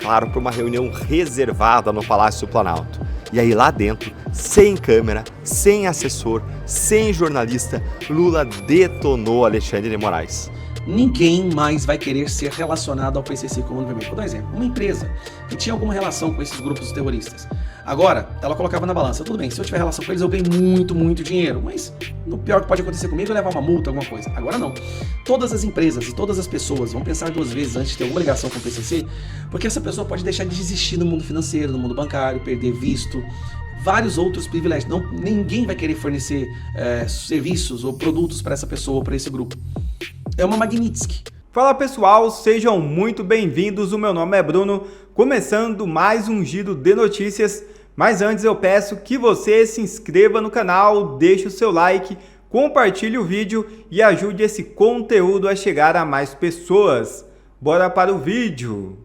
claro, para uma reunião reservada no Palácio do Planalto. E aí lá dentro, sem câmera, sem assessor, sem jornalista, Lula detonou Alexandre de Moraes. Ninguém mais vai querer ser relacionado ao PCC e Comando Vermelho. Vou dar um exemplo. Uma empresa que tinha alguma relação com esses grupos terroristas. Agora, ela colocava na balança, tudo bem, se eu tiver relação com eles eu ganho muito dinheiro, mas no pior que pode acontecer comigo é levar uma multa, alguma coisa. Agora não. Todas as empresas e todas as pessoas vão pensar 2 vezes antes de ter alguma ligação com o PCC, porque essa pessoa pode deixar de existir no mundo financeiro, no mundo bancário, perder visto, vários outros privilégios. Ninguém vai querer fornecer serviços ou produtos para essa pessoa ou para esse grupo. É uma Magnitsky. Fala pessoal, sejam muito bem-vindos, o meu nome é Bruno, começando mais um giro de notícias, mas antes eu peço que você se inscreva no canal, deixe o seu like, compartilhe o vídeo e ajude esse conteúdo a chegar a mais pessoas. Bora para o vídeo!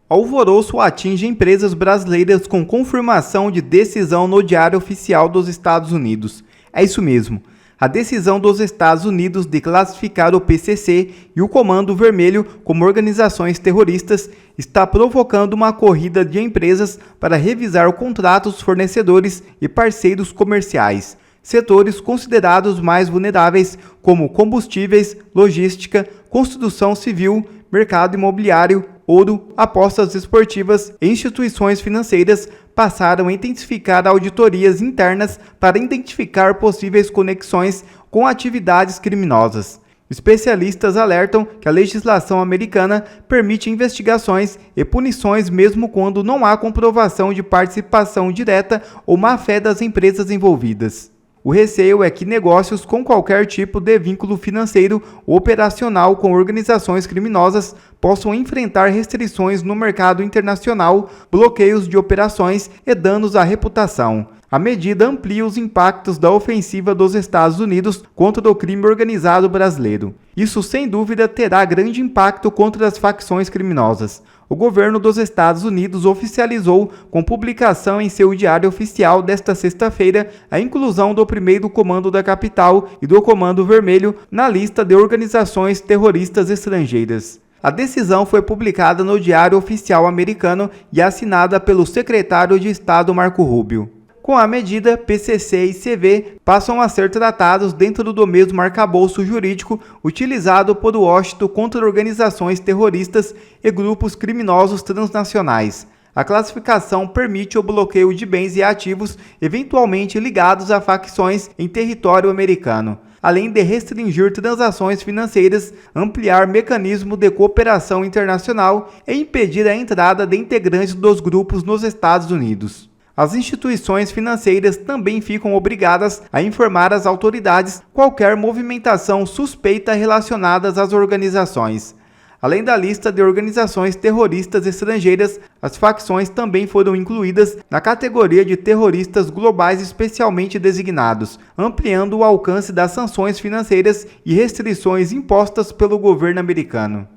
Alvoroço atinge empresas brasileiras com confirmação de decisão no Diário Oficial dos Estados Unidos. É isso mesmo. A decisão dos Estados Unidos de classificar o PCC e o Comando Vermelho como organizações terroristas está provocando uma corrida de empresas para revisar contratos, fornecedores e parceiros comerciais. Setores considerados mais vulneráveis, como combustíveis, logística, construção civil, mercado imobiliário, ouro, apostas esportivas e instituições financeiras passaram a intensificar auditorias internas para identificar possíveis conexões com atividades criminosas. Especialistas alertam que a legislação americana permite investigações e punições mesmo quando não há comprovação de participação direta ou má-fé das empresas envolvidas. O receio é que negócios com qualquer tipo de vínculo financeiro ou operacional com organizações criminosas possam enfrentar restrições no mercado internacional, bloqueios de operações e danos à reputação. A medida amplia os impactos da ofensiva dos Estados Unidos contra o crime organizado brasileiro. Isso, sem dúvida, terá grande impacto contra as facções criminosas. O governo dos Estados Unidos oficializou, com publicação em seu diário oficial desta sexta-feira, a inclusão do primeiro comando da capital e do Comando Vermelho na lista de organizações terroristas estrangeiras. A decisão foi publicada no Diário Oficial americano e assinada pelo secretário de Estado Marco Rubio. Com a medida, PCC e CV passam a ser tratados dentro do mesmo arcabouço jurídico utilizado por Washington contra organizações terroristas e grupos criminosos transnacionais. A classificação permite o bloqueio de bens e ativos eventualmente ligados a facções em território americano, além de restringir transações financeiras, ampliar mecanismo de cooperação internacional e impedir a entrada de integrantes dos grupos nos Estados Unidos. As instituições financeiras também ficam obrigadas a informar às autoridades qualquer movimentação suspeita relacionada às organizações. Além da lista de organizações terroristas estrangeiras, as facções também foram incluídas na categoria de terroristas globais especialmente designados, ampliando o alcance das sanções financeiras e restrições impostas pelo governo americano.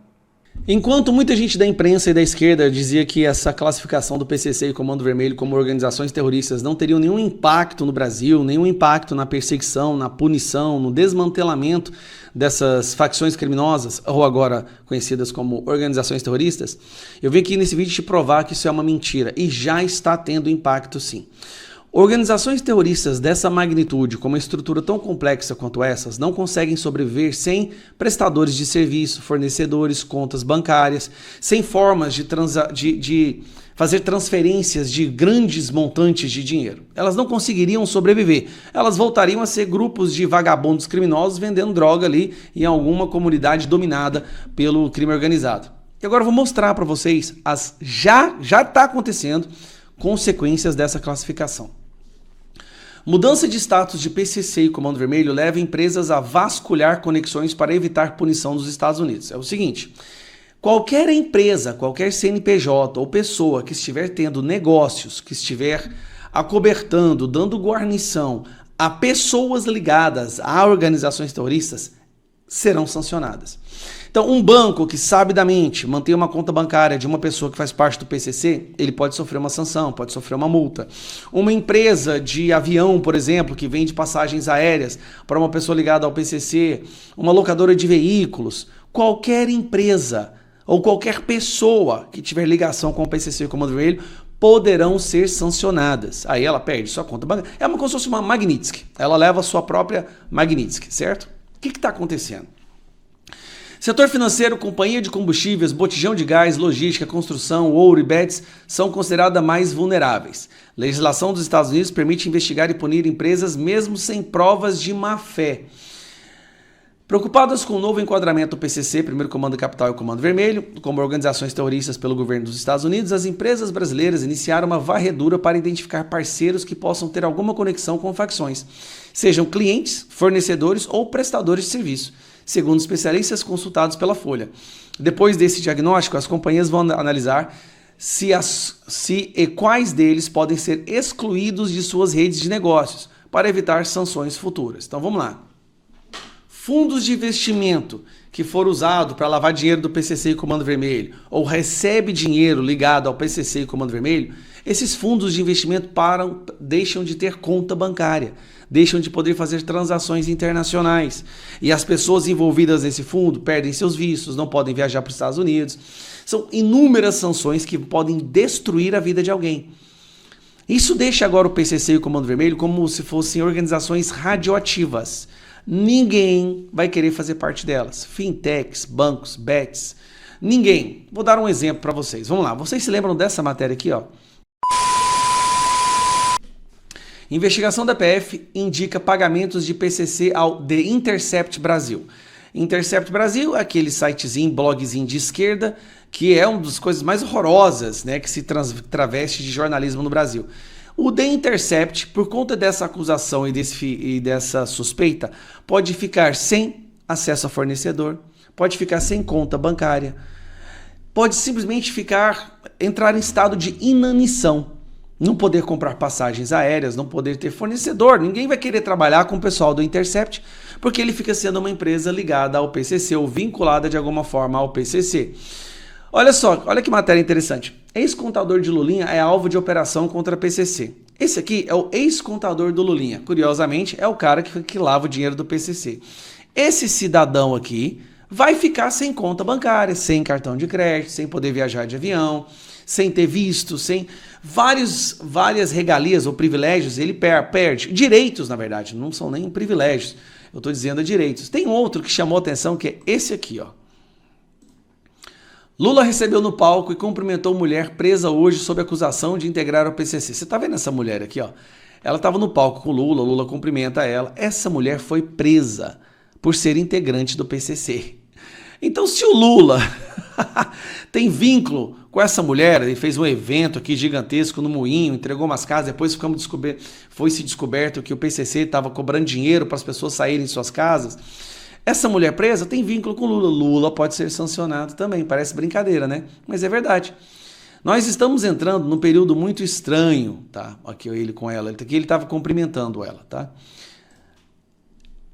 Enquanto muita gente da imprensa e da esquerda dizia que essa classificação do PCC e Comando Vermelho como organizações terroristas não teriam nenhum impacto no Brasil, nenhum impacto na perseguição, na punição, no desmantelamento dessas facções criminosas, ou agora conhecidas como organizações terroristas, eu vim aqui nesse vídeo te provar que isso é uma mentira e já está tendo impacto sim. Organizações terroristas dessa magnitude, com uma estrutura tão complexa quanto essas, não conseguem sobreviver sem prestadores de serviço, fornecedores, contas bancárias, sem formas de fazer transferências de grandes montantes de dinheiro. Elas não conseguiriam sobreviver. Elas voltariam a ser grupos de vagabundos criminosos vendendo droga ali em alguma comunidade dominada pelo crime organizado. E agora eu vou mostrar para vocês já está acontecendo consequências dessa classificação. Mudança de status de PCC e Comando Vermelho leva empresas a vasculhar conexões para evitar punição dos Estados Unidos. É o seguinte, qualquer empresa, qualquer CNPJ ou pessoa que estiver tendo negócios, que estiver acobertando, dando guarnição a pessoas ligadas a organizações terroristas, serão sancionadas. Então, um banco que sabidamente mantém uma conta bancária de uma pessoa que faz parte do PCC, ele pode sofrer uma sanção, pode sofrer uma multa. Uma empresa de avião, por exemplo, que vende passagens aéreas para uma pessoa ligada ao PCC, uma locadora de veículos, qualquer empresa ou qualquer pessoa que tiver ligação com o PCC e o Comando Vermelho poderão ser sancionadas. Aí ela perde sua conta bancária. É como se fosse uma Magnitsky. Ela leva a sua própria Magnitsky, certo? O que está acontecendo? Setor financeiro, companhia de combustíveis, botijão de gás, logística, construção, ouro e bets são consideradas mais vulneráveis. Legislação dos Estados Unidos permite investigar e punir empresas mesmo sem provas de má-fé. Preocupadas com o novo enquadramento do PCC, Primeiro Comando Capital e Comando Vermelho, como organizações terroristas pelo governo dos Estados Unidos, as empresas brasileiras iniciaram uma varredura para identificar parceiros que possam ter alguma conexão com facções, sejam clientes, fornecedores ou prestadores de serviço, segundo especialistas consultados pela Folha. Depois desse diagnóstico, as companhias vão analisar se e quais deles podem ser excluídos de suas redes de negócios, para evitar sanções futuras. Então vamos lá. Fundos de investimento que for usado para lavar dinheiro do PCC e Comando Vermelho, ou recebe dinheiro ligado ao PCC e Comando Vermelho, esses fundos de investimento deixam de ter conta bancária, deixam de poder fazer transações internacionais. E as pessoas envolvidas nesse fundo perdem seus vistos, não podem viajar para os Estados Unidos. São inúmeras sanções que podem destruir a vida de alguém. Isso deixa agora o PCC e o Comando Vermelho como se fossem organizações radioativas. Ninguém vai querer fazer parte delas. Fintechs, bancos, bets, ninguém. Vou dar um exemplo para vocês. Vamos lá, vocês se lembram dessa matéria aqui, ó? Investigação da PF indica pagamentos de PCC ao The Intercept Brasil. Intercept Brasil é aquele sitezinho, blogzinho de esquerda, que é uma das coisas mais horrorosas, né, que se traveste de jornalismo no Brasil. O The Intercept, por conta dessa acusação e dessa suspeita, pode ficar sem acesso a fornecedor, pode ficar sem conta bancária, pode simplesmente entrar em estado de inanição, não poder comprar passagens aéreas, não poder ter fornecedor. Ninguém vai querer trabalhar com o pessoal do Intercept, porque ele fica sendo uma empresa ligada ao PCC ou vinculada de alguma forma ao PCC. Olha só, olha que matéria interessante. Ex-contador de Lulinha é alvo de operação contra a PCC. Esse aqui é o ex-contador do Lulinha. Curiosamente, é o cara que lava o dinheiro do PCC. Esse cidadão aqui vai ficar sem conta bancária, sem cartão de crédito, sem poder viajar de avião, sem ter visto, sem várias regalias ou privilégios. Ele perde direitos, na verdade, não são nem privilégios. Eu estou dizendo direitos. Tem outro que chamou a atenção, que é esse aqui, ó. Lula recebeu no palco e cumprimentou mulher presa hoje sob acusação de integrar o PCC. Você tá vendo essa mulher aqui, ó? Ela estava no palco com o Lula cumprimenta ela. Essa mulher foi presa por ser integrante do PCC. Então, se o Lula tem vínculo com essa mulher, ele fez um evento aqui gigantesco no Moinho, entregou umas casas, depois foi-se descoberto que o PCC estava cobrando dinheiro para as pessoas saírem de suas casas. Essa mulher presa tem vínculo com Lula. Lula pode ser sancionado também. Parece brincadeira, né? Mas é verdade. Nós estamos entrando num período muito estranho, tá? Aqui ele com ela. Aqui ele estava cumprimentando ela, tá?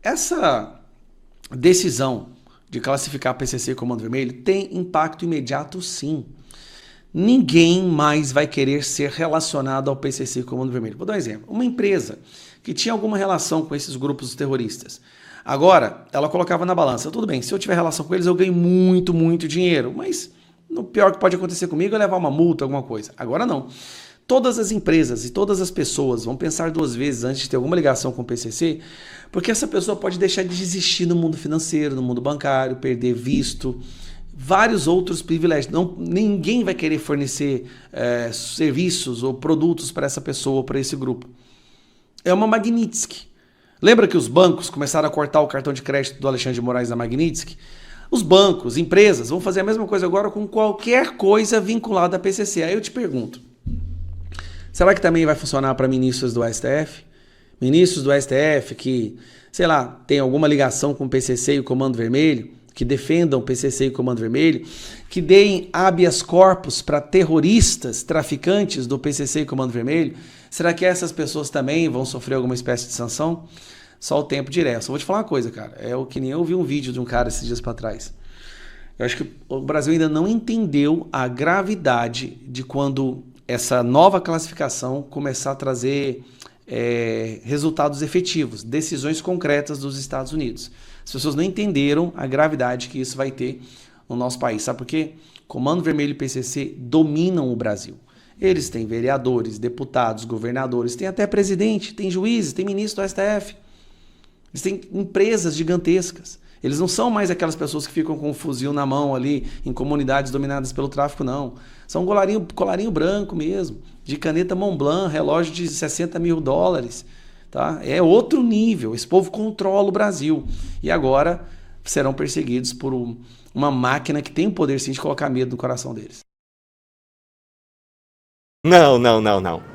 Essa decisão de classificar a PCC e Comando Vermelho tem impacto imediato, sim. Ninguém mais vai querer ser relacionado ao PCC e Comando Vermelho. Vou dar um exemplo. Uma empresa que tinha alguma relação com esses grupos terroristas. Agora, ela colocava na balança, tudo bem, se eu tiver relação com eles, eu ganho muito, muito dinheiro, mas o pior que pode acontecer comigo é levar uma multa, alguma coisa. Agora não. Todas as empresas e todas as pessoas vão pensar duas vezes antes de ter alguma ligação com o PCC, porque essa pessoa pode deixar de existir no mundo financeiro, no mundo bancário, perder visto, vários outros privilégios. Ninguém vai querer fornecer serviços ou produtos para essa pessoa ou para esse grupo. É uma Magnitsky. Lembra que os bancos começaram a cortar o cartão de crédito do Alexandre de Moraes da Magnitsky? Os bancos, empresas, vão fazer a mesma coisa agora com qualquer coisa vinculada à PCC. Aí eu te pergunto, será que também vai funcionar para ministros do STF? Ministros do STF que, sei lá, tem alguma ligação com o PCC e o Comando Vermelho, que defendam o PCC e o Comando Vermelho, que deem habeas corpus para terroristas, traficantes do PCC e Comando Vermelho, será que essas pessoas também vão sofrer alguma espécie de sanção? só o tempo dirá. Só vou te falar uma coisa, cara. É o que nem eu vi um vídeo de um cara esses dias para trás. Eu acho que o Brasil ainda não entendeu a gravidade de quando essa nova classificação começar a trazer resultados efetivos, decisões concretas dos Estados Unidos. As pessoas não entenderam a gravidade que isso vai ter no nosso país. Sabe por quê? Comando Vermelho e PCC dominam o Brasil. Eles têm vereadores, deputados, governadores, tem até presidente, tem juízes, tem ministro do STF. Eles têm empresas gigantescas. Eles não são mais aquelas pessoas que ficam com um fuzil na mão ali em comunidades dominadas pelo tráfico, não. São colarinho branco mesmo, de caneta Montblanc, relógio de $60 mil. Tá? É outro nível. Esse povo controla o Brasil. E agora serão perseguidos por uma máquina que tem o poder sim de colocar medo no coração deles. Não.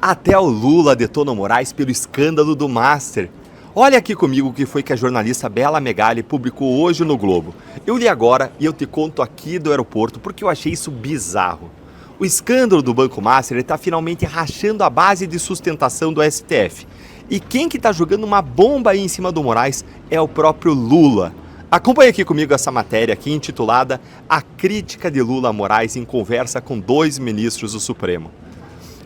Até o Lula detona o Moraes pelo escândalo do Master. Olha aqui comigo o que foi que a jornalista Bela Megali publicou hoje no Globo. Eu li agora e eu te conto aqui do aeroporto porque eu achei isso bizarro. O escândalo do Banco Master está finalmente rachando a base de sustentação do STF. E quem que está jogando uma bomba aí em cima do Moraes é o próprio Lula. Acompanhe aqui comigo essa matéria aqui intitulada A Crítica de Lula a Moraes em Conversa com 2 Ministros do Supremo.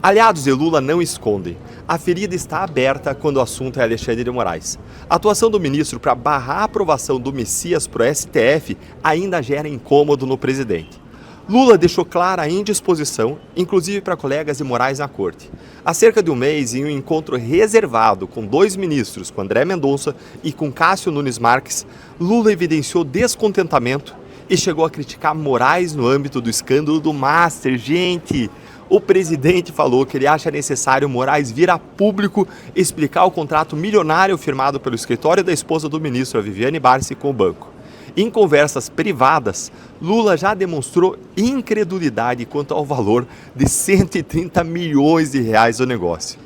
Aliados de Lula não escondem. A ferida está aberta quando o assunto é Alexandre de Moraes. A atuação do ministro para barrar a aprovação do Messias para o STF ainda gera incômodo no presidente. Lula deixou clara a indisposição, inclusive para colegas de Moraes na corte. Há cerca de um mês, em um encontro reservado com 2 ministros, com André Mendonça e com Cássio Nunes Marques, Lula evidenciou descontentamento e chegou a criticar Moraes no âmbito do escândalo do Master. Gente, o presidente falou que ele acha necessário Moraes vir a público explicar o contrato milionário firmado pelo escritório da esposa do ministro, a Viviane Barsi, com o banco. Em conversas privadas, Lula já demonstrou incredulidade quanto ao valor de 130 milhões de reais do negócio.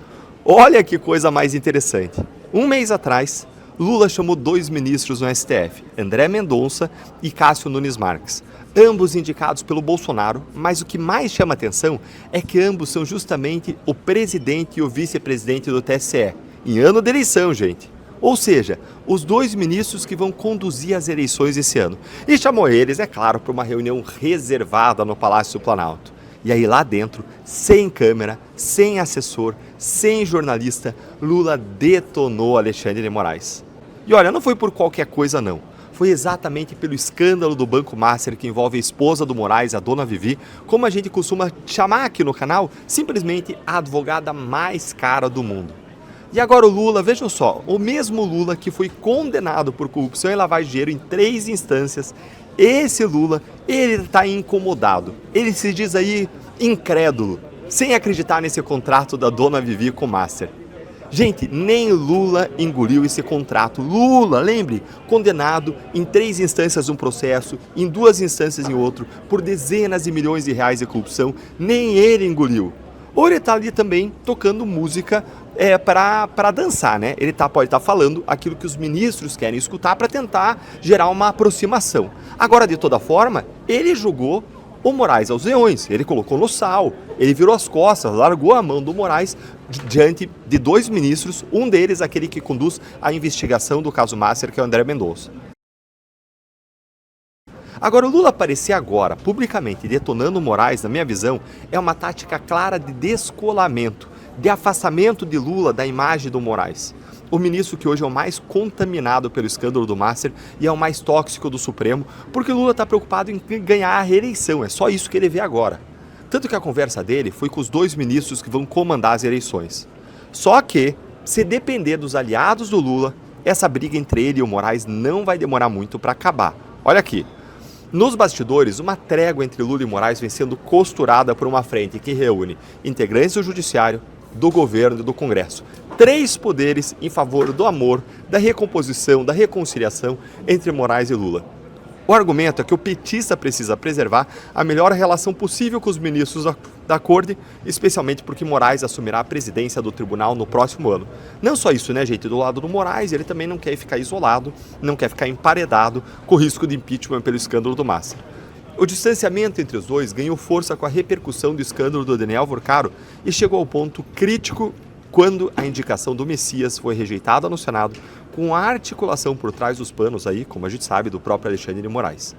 Olha que coisa mais interessante. Um mês atrás, Lula chamou 2 ministros no STF, André Mendonça e Cássio Nunes Marques, ambos indicados pelo Bolsonaro, mas o que mais chama atenção é que ambos são justamente o presidente e o vice-presidente do TSE, em ano de eleição, gente. Ou seja, os 2 ministros que vão conduzir as eleições esse ano. E chamou eles, é claro, para uma reunião reservada no Palácio do Planalto. E aí lá dentro, sem câmera, sem assessor, sem jornalista, Lula detonou Alexandre de Moraes. E olha, não foi por qualquer coisa não. Foi exatamente pelo escândalo do Banco Master que envolve a esposa do Moraes, a dona Vivi, como a gente costuma chamar aqui no canal, simplesmente a advogada mais cara do mundo. E agora o Lula, vejam só, o mesmo Lula que foi condenado por corrupção e lavagem de dinheiro em 3 instâncias, esse Lula, ele está incomodado, ele se diz aí incrédulo, sem acreditar nesse contrato da dona Vivi com o Master. Gente, nem Lula engoliu esse contrato. Lula, lembre, condenado em 3 instâncias de um processo, em 2 instâncias em outro, por dezenas de milhões de reais de corrupção, nem ele engoliu. Ou ele está ali também tocando música para dançar, né? Ele pode estar falando aquilo que os ministros querem escutar para tentar gerar uma aproximação. Agora, de toda forma, ele jogou o Moraes aos leões, ele colocou no sal, ele virou as costas, largou a mão do Moraes diante de 2 ministros, um deles aquele que conduz a investigação do caso Master, que é o André Mendonça. Agora, o Lula aparecer agora, publicamente, detonando o Moraes, na minha visão, é uma tática clara de descolamento, de afastamento de Lula da imagem do Moraes. O ministro que hoje é o mais contaminado pelo escândalo do Master e é o mais tóxico do Supremo, porque o Lula está preocupado em ganhar a reeleição, é só isso que ele vê agora. Tanto que a conversa dele foi com os 2 ministros que vão comandar as eleições. Só que, se depender dos aliados do Lula, essa briga entre ele e o Moraes não vai demorar muito para acabar. Olha aqui. Nos bastidores, uma trégua entre Lula e Moraes vem sendo costurada por uma frente que reúne integrantes do Judiciário, do Governo e do Congresso. 3 poderes em favor do amor, da recomposição, da reconciliação entre Moraes e Lula. O argumento é que o petista precisa preservar a melhor relação possível com os ministros da Corte, especialmente porque Moraes assumirá a presidência do tribunal no próximo ano. Não só isso, né, gente? Do lado do Moraes, ele também não quer ficar isolado, não quer ficar emparedado com o risco de impeachment pelo escândalo do Master. O distanciamento entre os dois ganhou força com a repercussão do escândalo do Daniel Vorcaro e chegou ao ponto crítico quando a indicação do Messias foi rejeitada no Senado, com a articulação por trás dos panos aí, como a gente sabe, do próprio Alexandre de Moraes.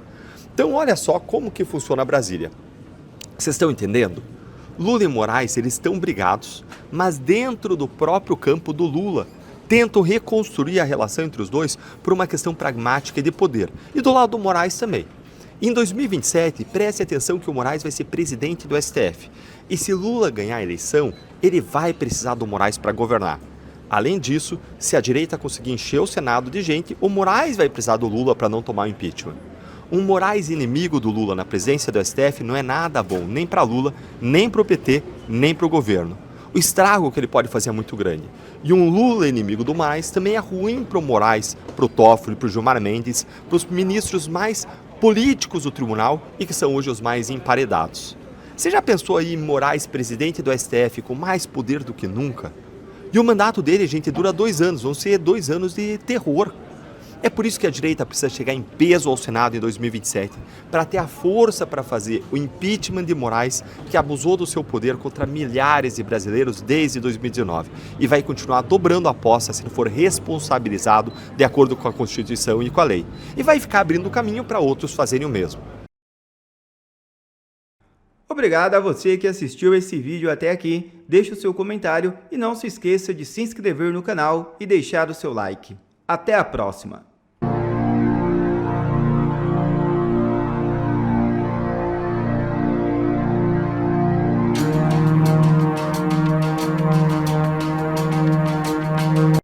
Então olha só como que funciona Brasília. Vocês estão entendendo? Lula e Moraes, eles estão brigados, mas dentro do próprio campo do Lula, tentam reconstruir a relação entre os dois por uma questão pragmática e de poder. E do lado do Moraes também. Em 2027, preste atenção que o Moraes vai ser presidente do STF. E se Lula ganhar a eleição, ele vai precisar do Moraes para governar. Além disso, se a direita conseguir encher o Senado de gente, o Moraes vai precisar do Lula para não tomar o impeachment. Um Moraes inimigo do Lula na presidência do STF não é nada bom, nem para Lula, nem para o PT, nem para o governo. O estrago que ele pode fazer é muito grande. E um Lula inimigo do Moraes também é ruim para o Moraes, para o Toffoli, para o Gilmar Mendes, para os ministros mais políticos do tribunal e que são hoje os mais emparedados. Você já pensou aí em Moraes presidente do STF com mais poder do que nunca? E o mandato dele, gente, dura 2 anos, vão ser 2 anos de terror. É por isso que a direita precisa chegar em peso ao Senado em 2027, para ter a força para fazer o impeachment de Moraes, que abusou do seu poder contra milhares de brasileiros desde 2019 e vai continuar dobrando a aposta se não for responsabilizado de acordo com a Constituição e com a lei. E vai ficar abrindo caminho para outros fazerem o mesmo. Obrigado a você que assistiu esse vídeo até aqui. Deixe o seu comentário e não se esqueça de se inscrever no canal e deixar o seu like. Até a próxima!